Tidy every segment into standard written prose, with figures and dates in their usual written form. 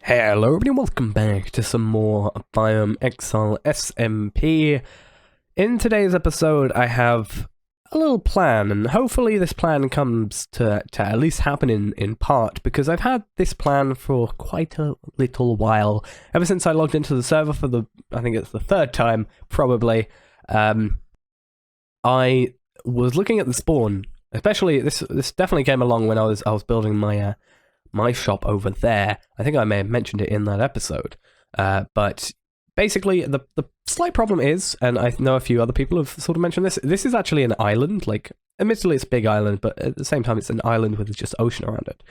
Hello everybody and welcome back to some more Biome Exile SMP. In today's episode I have a little plan, and hopefully this plan comes to at least happen in part, because I've had this plan for quite a little while. Ever since I logged into the server for I think it's the third time, probably. I was looking at the spawn, especially this definitely came along when I was building my my shop over there. I think I may have mentioned it in that episode. But basically, the slight problem is, and I know a few other people have sort of mentioned this is actually an island. Like, admittedly it's a big island, but at the same time it's an island with just ocean around it.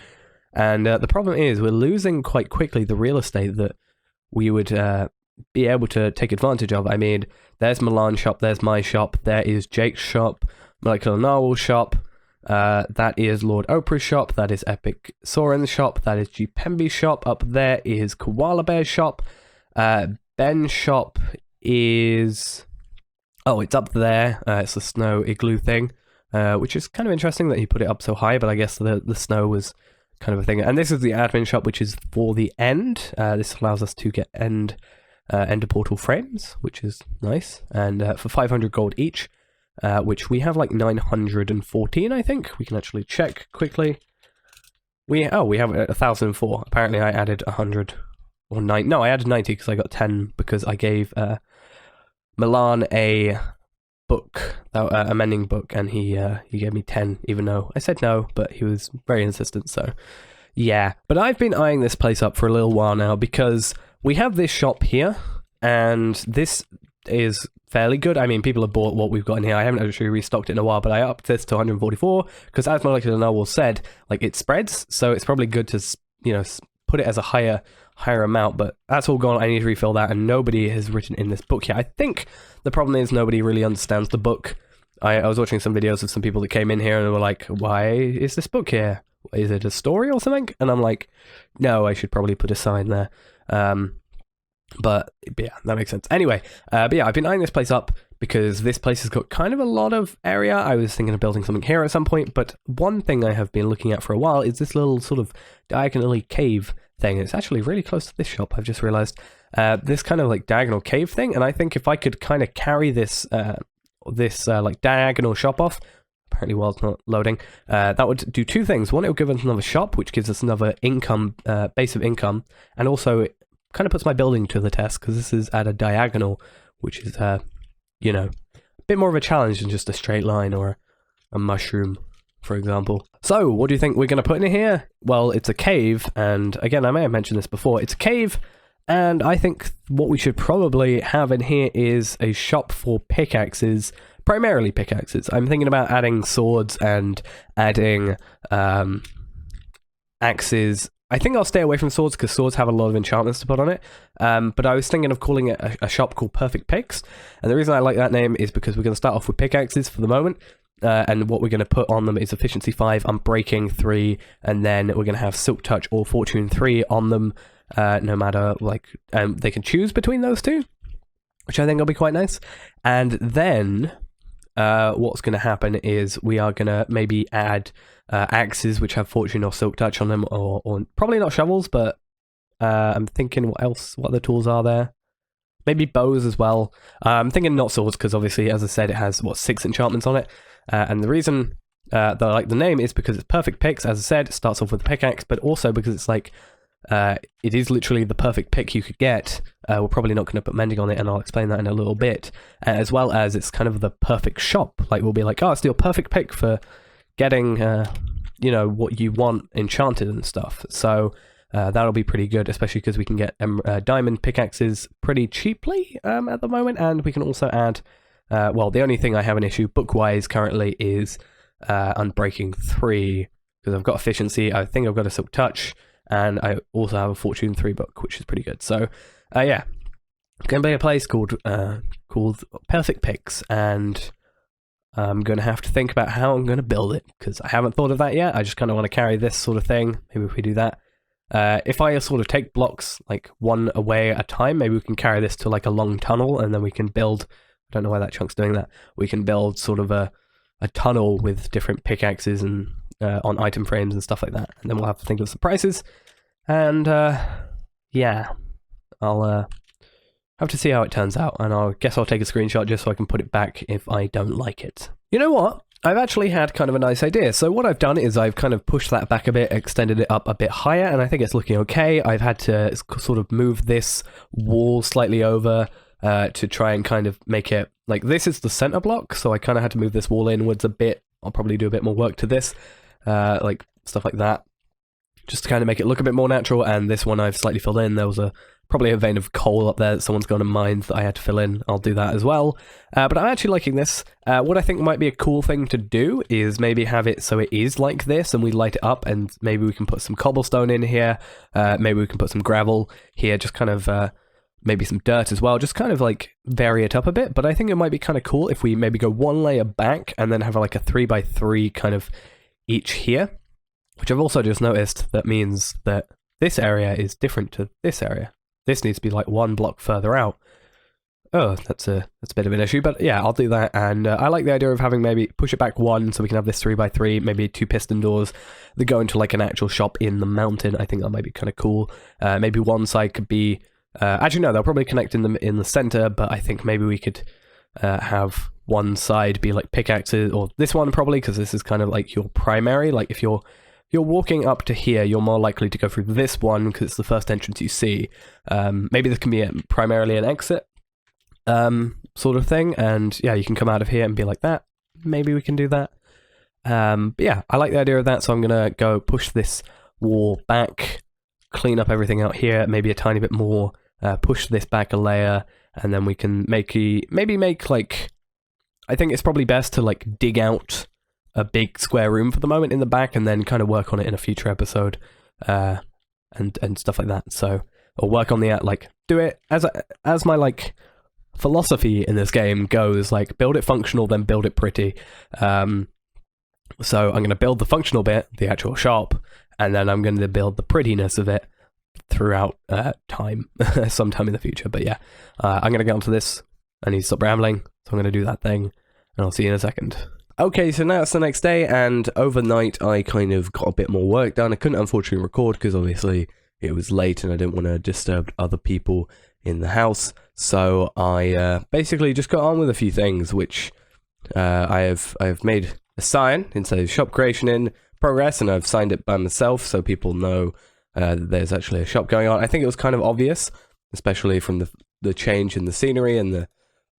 And the problem is we're losing quite quickly the real estate that we would be able to take advantage of. I mean, there's Milan's shop, there's my shop, there is Jake's shop, Molecular Narwhal's shop, that is Lord Oprah's shop, that is Epic Soren's shop, that is Gpembe's shop, up there is Koala Bear's shop, Ben's shop is... oh, it's up there, it's the snow igloo thing, which is kind of interesting that he put it up so high, but I guess the snow was kind of a thing. And this is the admin shop, which is for the end. This allows us to get ender portal frames, which is nice, and for 500 gold each. Which we have like 914, I think. We can actually check quickly. We have 1,004. Apparently I added 100 or 9. No, I added 90 because I got 10 because I gave Milan a book, a mending book, and he gave me 10, even though I said no, but he was very insistent, so yeah. But I've been eyeing this place up for a little while now because we have this shop here, and this is fairly good. I mean, people have bought what we've got in here. I haven't actually restocked it in a while, but I upped this to 144 because, as Molecular Narwhal said, like, it spreads, so it's probably good to, you know, put it as a higher amount. But that's all gone. I need to refill that, and nobody has written in this book yet. I think the problem is nobody really understands the book. I was watching some videos of some people that came in here and they were like, "Why is this book here? Is it a story or something?" And I'm like, "No, I should probably put a sign there." But yeah, that makes sense. Anyway, but yeah, I've been eyeing this place up because this place has got kind of a lot of area. I was thinking of building something here at some point, but one thing I have been looking at for a while is this little sort of diagonally cave thing. It's actually really close to this shop, I've just realized. This kind of like diagonal cave thing, and I think if I could kind of carry this like diagonal shop off, apparently while it's not loading, that would do two things. One, it would give us another shop, which gives us another income, base of income, and also kind of puts my building to the test because this is at a diagonal, which is, you know, a bit more of a challenge than just a straight line or a mushroom, for example. So, what do you think we're going to put in here? Well, it's a cave, and again, I may have mentioned this before. It's a cave, and I think what we should probably have in here is a shop for pickaxes, primarily pickaxes. I'm thinking about adding swords and adding axes. I think I'll stay away from swords because swords have a lot of enchantments to put on it, but I was thinking of calling it a shop called Perfect Picks, and the reason I like that name is because we're going to start off with pickaxes for the moment, and what we're going to put on them is Efficiency 5, Unbreaking 3, and then we're going to have Silk Touch or Fortune 3 on them, no matter, like, they can choose between those two, which I think will be quite nice. And then what's going to happen is we are going to maybe add axes which have Fortune or Silk Touch on them, or probably not shovels, but I'm thinking what other tools are there? Maybe bows as well. I'm thinking not swords because obviously, as I said, it has, 6 enchantments on it, and the reason that I like the name is because it's Perfect Picks. As I said, it starts off with a pickaxe, but also because it's like, it is literally the perfect pick you could get. We're probably not going to put mending on it, and I'll explain that in a little bit, as well as it's kind of the perfect shop. Like, we'll be like, oh, it's your perfect pick for getting, you know, what you want enchanted and stuff. So that'll be pretty good, especially because we can get diamond pickaxes pretty cheaply at the moment, and we can also add, well, the only thing I have an issue book-wise currently is Unbreaking 3, because I've got Efficiency, I think I've got a Silk Touch, and I also have a Fortune 3 book, which is pretty good. So, yeah, going to be a place called Perfect Picks, and I'm going to have to think about how I'm going to build it, because I haven't thought of that yet. I just kind of want to carry this sort of thing. Maybe if we do that. If I sort of take blocks, like, one away at a time, maybe we can carry this to, like, a long tunnel, and then we can build... I don't know why that chunk's doing that. We can build sort of a tunnel with different pickaxes and on item frames and stuff like that. And then we'll have to think of some prices. And yeah, I'll have to see how it turns out, and I guess I'll take a screenshot just so I can put it back if I don't like it. You know what? I've actually had kind of a nice idea. So what I've done is I've kind of pushed that back a bit, extended it up a bit higher, and I think it's looking okay. I've had to sort of move this wall slightly over to try and kind of make it, like, this is the center block, so I kind of had to move this wall inwards a bit. I'll probably do a bit more work to this, like stuff like that, just to kind of make it look a bit more natural. And this one I've slightly filled in. There was probably a vein of coal up there that someone's going to mine that I had to fill in. I'll do that as well. But I'm actually liking this. What I think might be a cool thing to do is maybe have it so it is like this and we light it up, and maybe we can put some cobblestone in here. Maybe we can put some gravel here, just kind of maybe some dirt as well, just kind of like vary it up a bit. But I think it might be kind of cool if we maybe go one layer back and then have like a 3x3 kind of each here, which I've also just noticed that means that this area is different to this area. This needs to be like one block further out. Oh, that's a bit of an issue, but yeah, I'll do that. And I like the idea of having maybe push it back one so we can have this 3x3, maybe 2 piston doors that go into like an actual shop in the mountain. I think that might be kind of cool. Maybe one side could be actually no, they'll probably connect in the center, but I think maybe we could have one side be like pickaxes, or this one probably, because this is kind of like your primary. Like if you're walking up to here, you're more likely to go through this one because it's the first entrance you see. Maybe this can be primarily an exit sort of thing, and yeah, you can come out of here and be like that. Maybe we can do that. But yeah, I like the idea of that, so I'm gonna go push this wall back, clean up everything out here, maybe a tiny bit more, push this back a layer, and then we can maybe make like, I think it's probably best to like dig out a big square room for the moment in the back, and then kind of work on it in a future episode, and stuff like that. So, or work on the like, do it as my like philosophy in this game goes, like build it functional, then build it pretty. So I'm going to build the functional bit, the actual shop, and then I'm going to build the prettiness of it throughout time, sometime in the future. But yeah, I'm going to get onto this. I need to stop rambling, so I'm going to do that thing, and I'll see you in a second. Okay, so now it's the next day, and overnight I kind of got a bit more work done. I couldn't unfortunately record because obviously it was late and I didn't want to disturb other people in the house. So I basically just got on with a few things, which I have made a sign instead of shop creation in progress, and I've signed it by myself so people know that there's actually a shop going on. I think it was kind of obvious, especially from the change in the scenery and the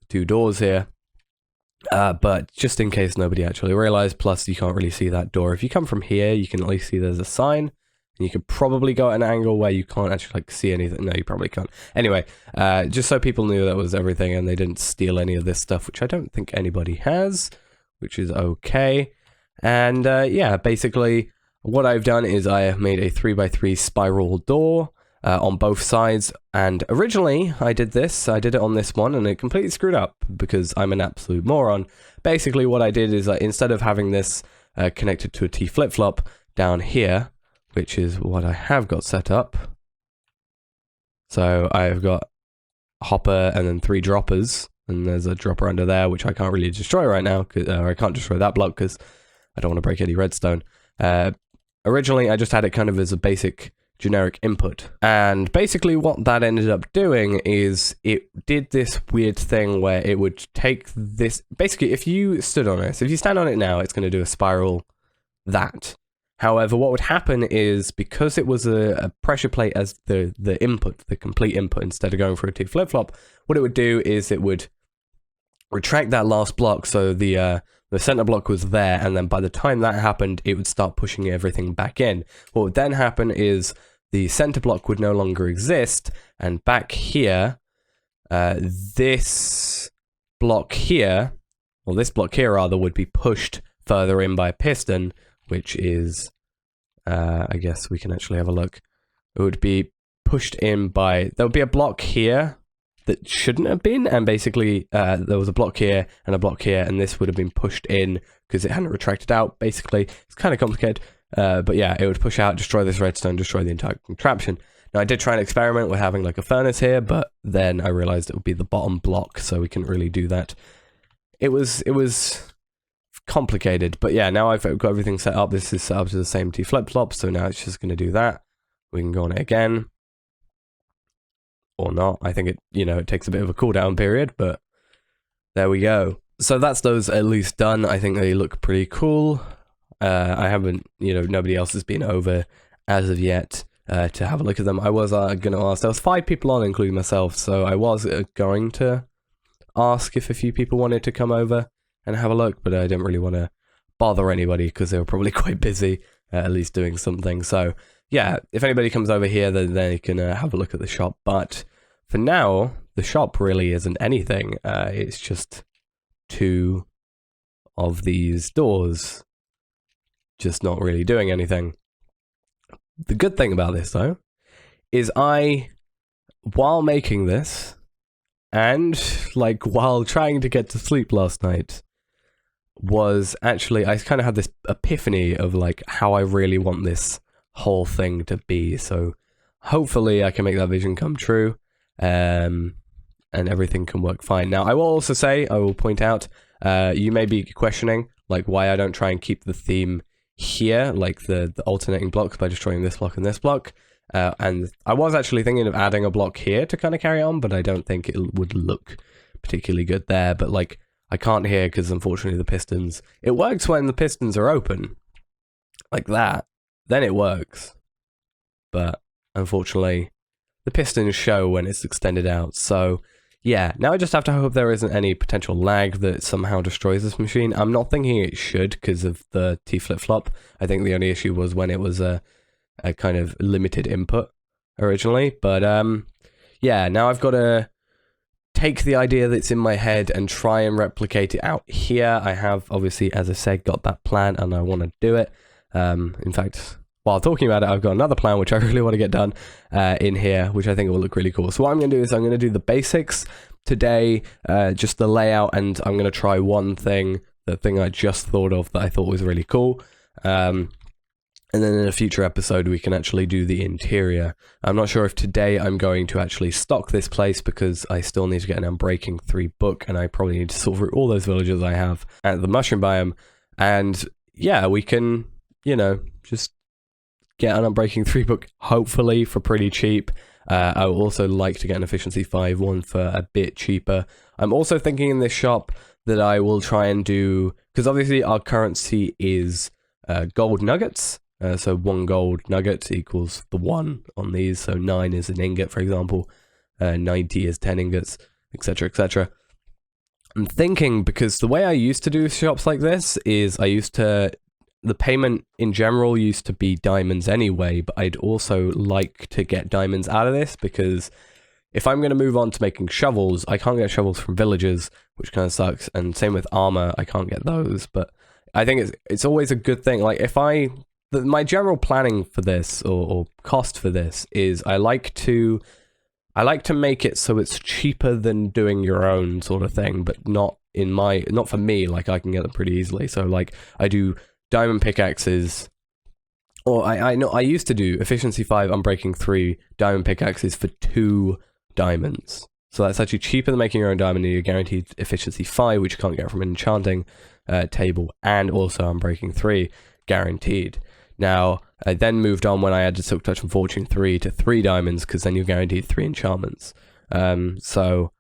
2 doors here. But just in case nobody actually realized, plus you can't really see that door. If you come from here, you can at least see there's a sign, and you could probably go at an angle where you can't actually like see anything. No, you probably can't. Anyway, just so people knew that was everything and they didn't steal any of this stuff, which I don't think anybody has, which is okay. And yeah, basically what I've done is I have made a 3x3 spiral door on both sides, and originally I did it on this one and it completely screwed up because I'm an absolute moron. Basically what I did is instead of having this connected to a T flip-flop down here, which is what I have got set up, so I've got a hopper and then 3 droppers, and there's a dropper under there which I can't really destroy right now, or I can't destroy that block because I don't want to break any redstone. Originally I just had it kind of as a basic generic input, and basically what that ended up doing is it did this weird thing where it would take this, basically if you stood on it, so if you stand on it now, it's going to do a spiral that. However, what would happen is, because it was a pressure plate as the input, the complete input, instead of going for a T flip-flop, what it would do is it would retract that last block, so the center block was there, and then by the time that happened, it would start pushing everything back in. What would then happen is the center block would no longer exist, and back here, this block here, or this block here rather, would be pushed further in by a piston, which is, I guess we can actually have a look. It would be pushed in by, there would be a block here that shouldn't have been, and basically there was a block here and a block here, and this would have been pushed in because it hadn't retracted out. Basically, it's kind of complicated, but yeah, it would push out, destroy this redstone, destroy the entire contraption. Now I did try and experiment with having like a furnace here, but then I realized it would be the bottom block, so we couldn't really do that. It was complicated, but yeah, now I've got everything set up. This is set up to the same T flip-flop, so now it's just going to do that. We can go on it again. or not. I think it, it takes a bit of a cooldown period, but there we go. So that's those at least done. I think they look pretty cool. I haven't, nobody else has been over as of yet to have a look at them. I was going to ask, there was 5 people on, including myself, so I was going to ask if a few people wanted to come over and have a look, but I didn't really want to bother anybody because they were probably quite busy, at least doing something. So yeah, if anybody comes over here, then they can have a look at the shop. But for now, the shop really isn't anything. It's just 2 of these doors, just not really doing anything. The good thing about this, though, is while making this, and while trying to get to sleep last night, was actually, I kind of had this epiphany of how I really want this whole thing to be. So hopefully I can make that vision come true, and everything can work fine. Now, I will point out, you may be questioning why I don't try and keep the theme here, the alternating blocks, by destroying this block and this block. And I was actually thinking of adding a block here to kind of carry on, but I don't think it would look particularly good there. But I can't here because unfortunately the pistons, it works when the pistons are open like that, then it works. But unfortunately the pistons show when it's extended out. So yeah, now I just have to hope there isn't any potential lag that somehow destroys this machine. I'm not thinking it should because of the T flip-flop. I think the only issue was when it was a kind of limited input originally. But yeah, now I've got to take the idea that's in my head and try and replicate it out here. I have, obviously, as I said, got that plan and I want to do it. In fact, while talking about it, I've got another plan which I really want to get done in here, which I think will look really cool. So what I'm going to do is I'm going to do the basics today, just the layout, and I'm going to try one thing, the thing I just thought of that I thought was really cool. And then in a future episode, we can actually do the interior. I'm not sure if today I'm going to actually stock this place because I still need to get an Unbreaking 3 book, and I probably need to sort through all those villages I have at the mushroom biome. And yeah, we can, just get an Unbreaking 3 book, hopefully for pretty cheap. I would also like to get an Efficiency 5 one for a bit cheaper. I'm also thinking in this shop that I will try and do, because obviously our currency is gold nuggets. So 1 gold nugget equals the 1 on these. So 9 is an ingot, for example. 90 is 10 ingots, etc., etc. I'm thinking, because the way I used to do shops like this is the payment in general used to be diamonds anyway, but I'd also like to get diamonds out of this, because if I'm going to move on to making shovels, I can't get shovels from villagers, which kind of sucks, and same with armor, I can't get those. But I think it's always a good thing. My general planning for this, or cost for this, is I like to make it so it's cheaper than doing your own sort of thing, but not for me. I can get them pretty easily. So I do diamond pickaxes, or I used to do Efficiency 5 Unbreaking 3 diamond pickaxes for 2 diamonds. So that's actually cheaper than making your own diamond, and you're guaranteed Efficiency 5, which you can't get from an enchanting table, and also Unbreaking 3 guaranteed. Now, I then moved on when I added Silk Touch and Fortune 3 to 3 diamonds, because then you're guaranteed 3 enchantments. So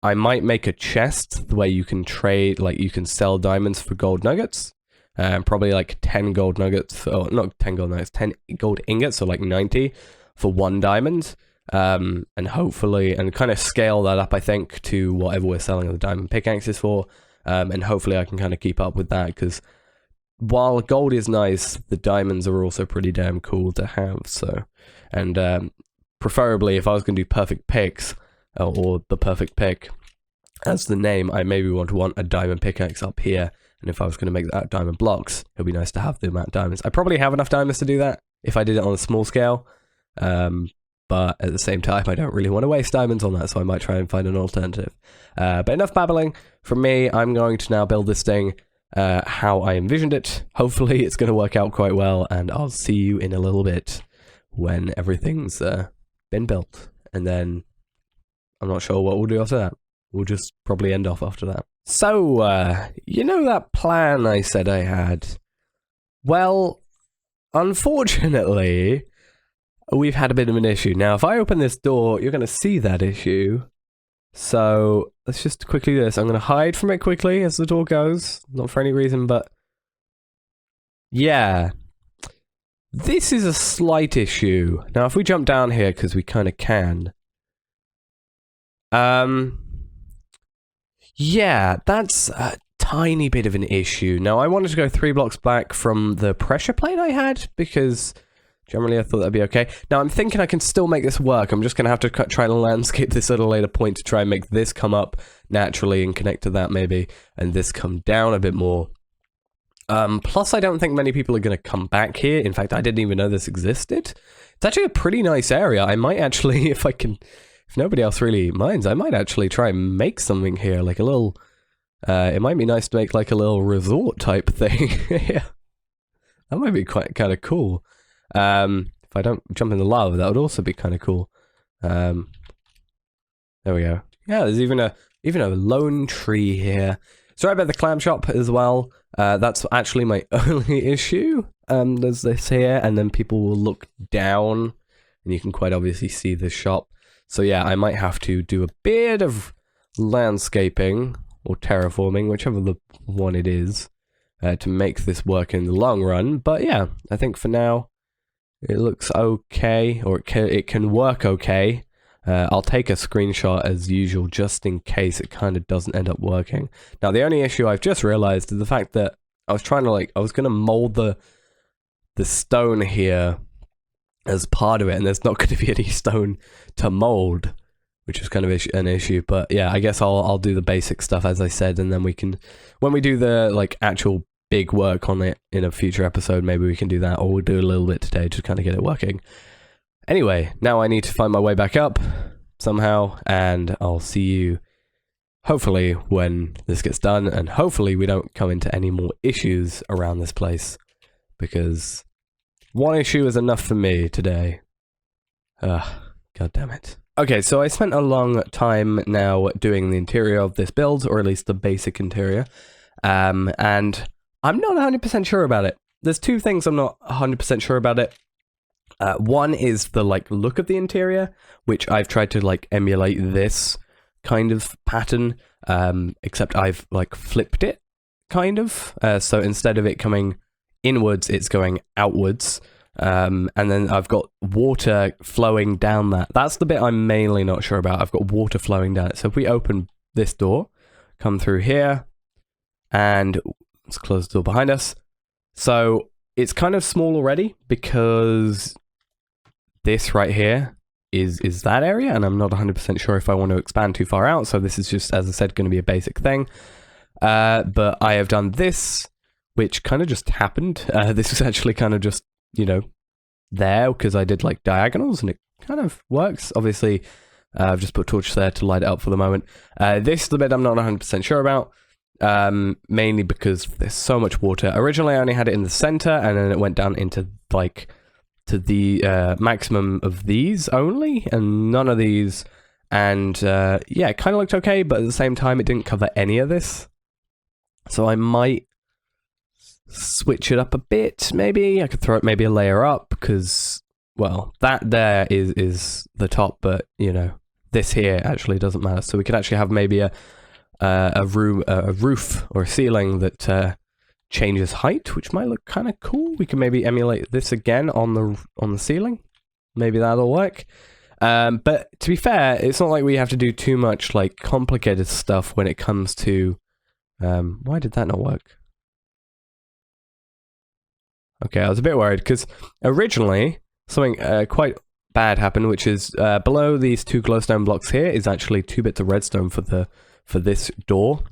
I might make a chest the way you can trade, you can sell diamonds for gold nuggets. Probably 10 gold nuggets, or not 10 gold nuggets, 10 gold ingots, so 90 for 1 diamond. And hopefully, and kind of scale that up, I think, to whatever we're selling the diamond pickaxes for. And hopefully I can kind of keep up with that, because while gold is nice, the diamonds are also pretty damn cool to have. So, and preferably, if I was going to do perfect picks, or the perfect pick as the name, I maybe want a diamond pickaxe up here. And if I was going to make that diamond blocks, it would be nice to have the amount of diamonds. I probably have enough diamonds to do that if I did it on a small scale. But at the same time, I don't really want to waste diamonds on that, so I might try and find an alternative. But enough babbling from me. I'm going to now build this thing how I envisioned it. Hopefully it's going to work out quite well, and I'll see you in a little bit when everything's been built. And then I'm not sure what we'll do after that. We'll just probably end off after that. So, that plan I said I had? Well, unfortunately, we've had a bit of an issue. Now, if I open this door, you're going to see that issue. So, let's just quickly do this. I'm going to hide from it quickly as the door goes. Not for any reason, but... yeah. This is a slight issue. Now, if we jump down here, because we kind of can... yeah, that's a tiny bit of an issue. Now, I wanted to go 3 blocks back from the pressure plate I had, because generally I thought that'd be okay. Now, I'm thinking I can still make this work. I'm just going to have to try and landscape this at a later point to try and make this come up naturally and connect to that maybe, and this come down a bit more. Plus, I don't think many people are going to come back here. In fact, I didn't even know this existed. It's actually a pretty nice area. I might actually, if nobody else really minds, I might actually try and make something here, like a little, it might be nice to make like a little resort type thing. Yeah. That might be quite kind of cool. If I don't jump in the lava, that would also be kind of cool. There we go. Yeah, there's even a lone tree here. Sorry about the clam shop as well. That's actually my only issue. There's this here, and then people will look down, and you can quite obviously see the shop. So yeah, I might have to do a bit of landscaping, or terraforming, whichever the one it is, to make this work in the long run. But yeah, I think for now, it looks okay, or it can work okay. I'll take a screenshot as usual, just in case it kind of doesn't end up working. Now, the only issue I've just realized is the fact that I was trying to I was going to mold the stone here as part of it, and there's not going to be any stone to mold, which is kind of an issue. But yeah, I guess I'll do the basic stuff as I said, and then we can, when we do the actual big work on it in a future episode, maybe we can do that, or we'll do a little bit today to kind of get it working. Anyway, now I need to find my way back up somehow, and I'll see you hopefully when this gets done, and hopefully we don't come into any more issues around this place, because one issue is enough for me today. God damn it. Okay, so I spent a long time now doing the interior of this build, or at least the basic interior, and I'm not 100% sure about it. There's two things I'm not 100% sure about it. One is the look of the interior, which I've tried to emulate this kind of pattern, except I've flipped it kind of. So instead of it coming inwards, it's going outwards. And then I've got water flowing down that. That's the bit I'm mainly not sure about. I've got water flowing down it. So if we open this door, come through here, and let's close the door behind us. So it's kind of small already because this right here is that area, and I'm not 100% sure if I want to expand too far out, so this is just, as I said, going to be a basic thing. But I have done this, which kind of just happened. This was actually kind of just, there, because I did diagonals, and it kind of works. Obviously, I've just put torches there to light it up for the moment. This is the bit I'm not 100% sure about. Mainly because there's so much water. Originally I only had it in the center, and then it went down into to the maximum of these only, and none of these, and yeah, it kind of looked okay, but at the same time it didn't cover any of this. So I might switch it up a bit. Maybe I could throw it maybe a layer up, because, well, that there is the top, but this here actually doesn't matter. So we could actually have maybe a roof or a ceiling that changes height, which might look kind of cool. We can maybe emulate this again on the ceiling. Maybe that'll work. But to be fair, it's not like we have to do too much complicated stuff when it comes to. Why did that not work? Okay, I was a bit worried because originally something quite bad happened, which is below these 2 glowstone blocks here is actually 2 bits of redstone for this door.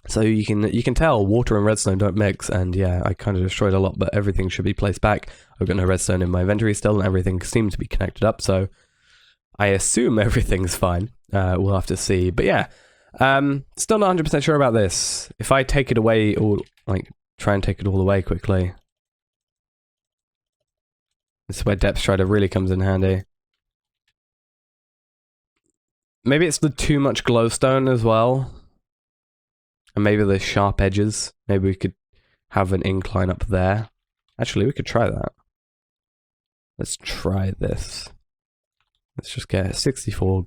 So you can tell water and redstone don't mix, and yeah, I kind of destroyed a lot, but everything should be placed back. I've got no redstone in my inventory still, and everything seems to be connected up, so I assume everything's fine. We'll have to see, but yeah, still not 100% sure about this. If I take it away, or try and take it all away quickly, this is where depth strider really comes in handy. Maybe it's the too much glowstone as well. And maybe the sharp edges. Maybe we could have an incline up there. Actually, we could try that. Let's try this. Let's just get 64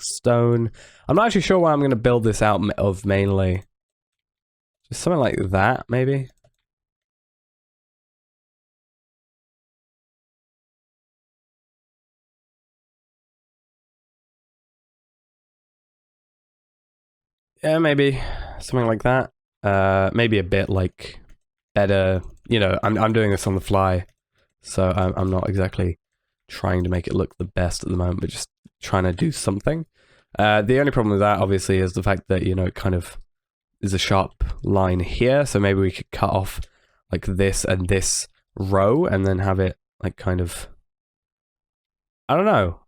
stone. I'm not actually sure what I'm going to build this out of mainly. Just something like that, maybe. Yeah, maybe something like that. Maybe a bit like better. You know, I'm doing this on the fly, so I'm not exactly trying to make it look the best at the moment, but just trying to do something. The only problem with that, obviously, is the fact that, you know, it kind of is a sharp line here, so maybe we could cut off like this and this row and then have it like kind of, I don't know.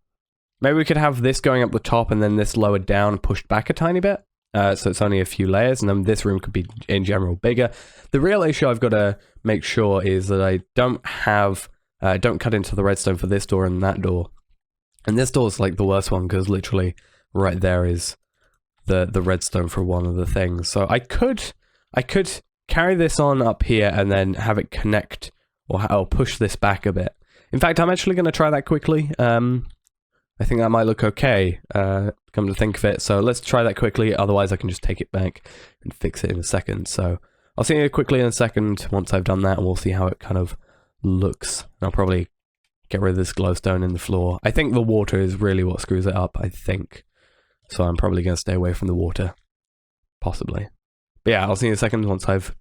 Maybe we could have this going up the top and then this lowered down, pushed back a tiny bit. So it's only a few layers, and then this room could be, in general, bigger. The real issue I've got to make sure is that I don't have, don't cut into the redstone for this door and that door. And this door is like the worst one, because literally right there is the redstone for one of the things. So I could carry this on up here and then have it connect, or I'll push this back a bit. In fact, I'm actually going to try that quickly. I think that might look okay, come to think of it. So let's try that quickly, otherwise I can just take it back and fix it in a second. So I'll see you quickly in a second once I've done that, and we'll see how it kind of looks. And I'll probably get rid of this glowstone in the floor. I think the water is really what screws it up, I think. So I'm probably going to stay away from the water. Possibly. But yeah, I'll see you in a second once I've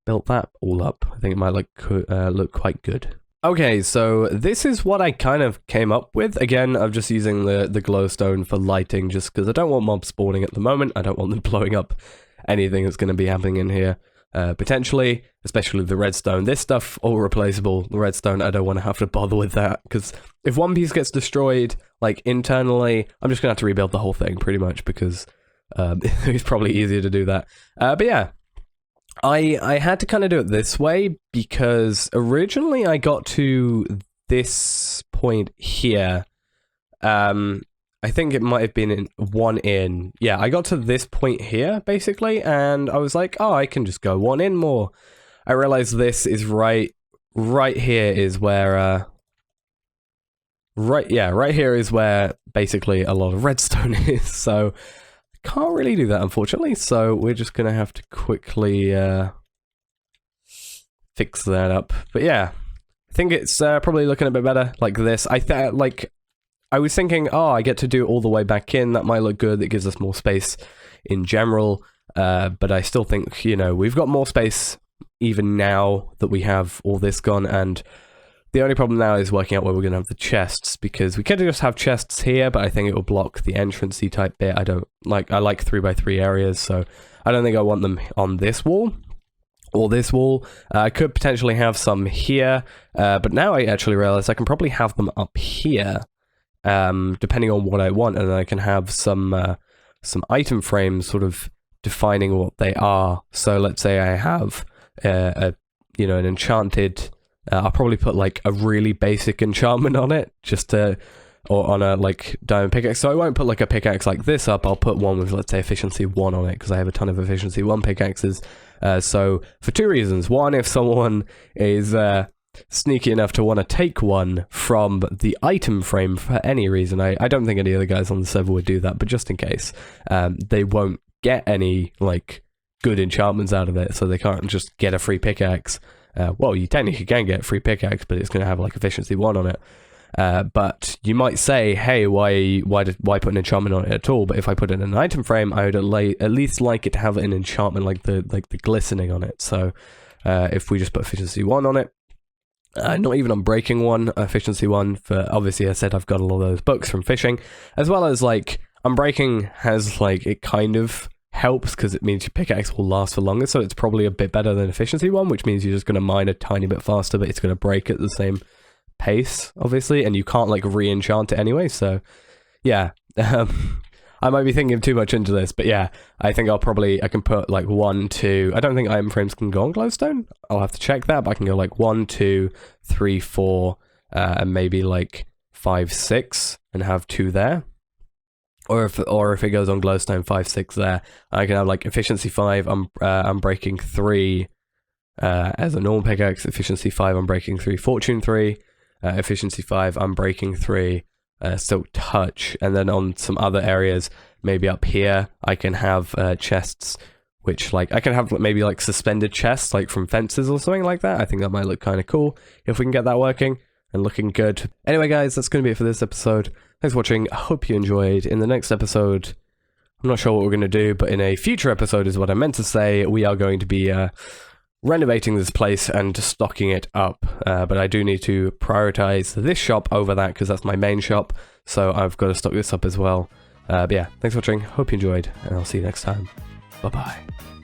built that all up. I think it might look quite good. Okay, so this is what I kind of came up with. Again, I'm just using the glowstone for lighting, just because I don't want mobs spawning at the moment. I don't want them blowing up anything that's going to be happening in here. Potentially, especially the redstone. This stuff, all replaceable. The redstone, I don't want to have to bother with that, because if one piece gets destroyed, like, internally, I'm just going to have to rebuild the whole thing, pretty much, because it's probably easier to do that. But yeah. I had to kind of do it this way because originally I got to this point here. I think it might have been one in. Yeah, I got to this point here, basically, and I was like, oh, I can just go one in more. I realized this is right here is where, right here is where basically a lot of redstone is, so can't really do that, unfortunately, so we're just gonna have to quickly fix that up. But yeah, I think it's probably looking a bit better like this. I was thinking, oh, I get to do it all the way back in. That might look good. It gives us more space in general. But I still think, you know, we've got more space even now that we have all this gone, and the only problem now is working out where we're going to have the chests, because we could just have chests here, but I think it will block the entrance-y type bit. I like 3x3 areas, so I don't think I want them on this wall or this wall. I could potentially have some here, but now I actually realize I can probably have them up here, depending on what I want, and then I can have some item frames sort of defining what they are. So let's say I have an enchanted. I'll probably put like a really basic enchantment on it, or on a like diamond pickaxe. So I won't put like a pickaxe like this up. I'll put one with, let's say, efficiency 1 on it, because I have a ton of efficiency 1 pickaxes. So for 2 reasons. One, if someone is sneaky enough to want to take one from the item frame for any reason, I don't think any of the guys on the server would do that, but just in case, they won't get any like good enchantments out of it, so they can't just get a free pickaxe. Well, you technically can get a free pickaxe, but it's going to have like efficiency 1 on it. But you might say, hey, why put an enchantment on it at all? But if I put it in an item frame, I would at least like it to have an enchantment like the glistening on it. So if we just put efficiency 1 on it, not even on breaking 1, efficiency 1, for obviously I said I've got a lot of those books from fishing, as well as like unbreaking has like, it kind of helps because it means your pickaxe will last for longer, so it's probably a bit better than efficiency 1, which means you're just going to mine a tiny bit faster, but it's going to break at the same pace, obviously, and you can't like re-enchant it anyway. So yeah, I might be thinking too much into this, but yeah, I think I can put like 1, 2. I don't think item frames can go on glowstone. I'll have to check that, but I can go like 1, 2, 3, 4, and maybe like 5, 6, and have 2 there. Or if it goes on glowstone, 5, 6 there, I can have like efficiency 5. I'm breaking 3 as a normal pickaxe. Efficiency 5. I'm breaking 3. Fortune 3. efficiency 5, unbreaking 3, silk touch, and then on some other areas, maybe up here, I can have chests, which like I can have maybe like suspended chests, like from fences or something like that. I think that might look kind of cool if we can get that working and looking good. Anyway, guys, that's going to be it for this episode. Thanks for watching. I hope you enjoyed. In the next episode, I'm not sure what we're going to do, but in a future episode is what I meant to say, we are going to be renovating this place and stocking it up. But I do need to prioritize this shop over that because that's my main shop. So I've got to stock this up as well. But yeah, thanks for watching. Hope you enjoyed, and I'll see you next time. Bye-bye.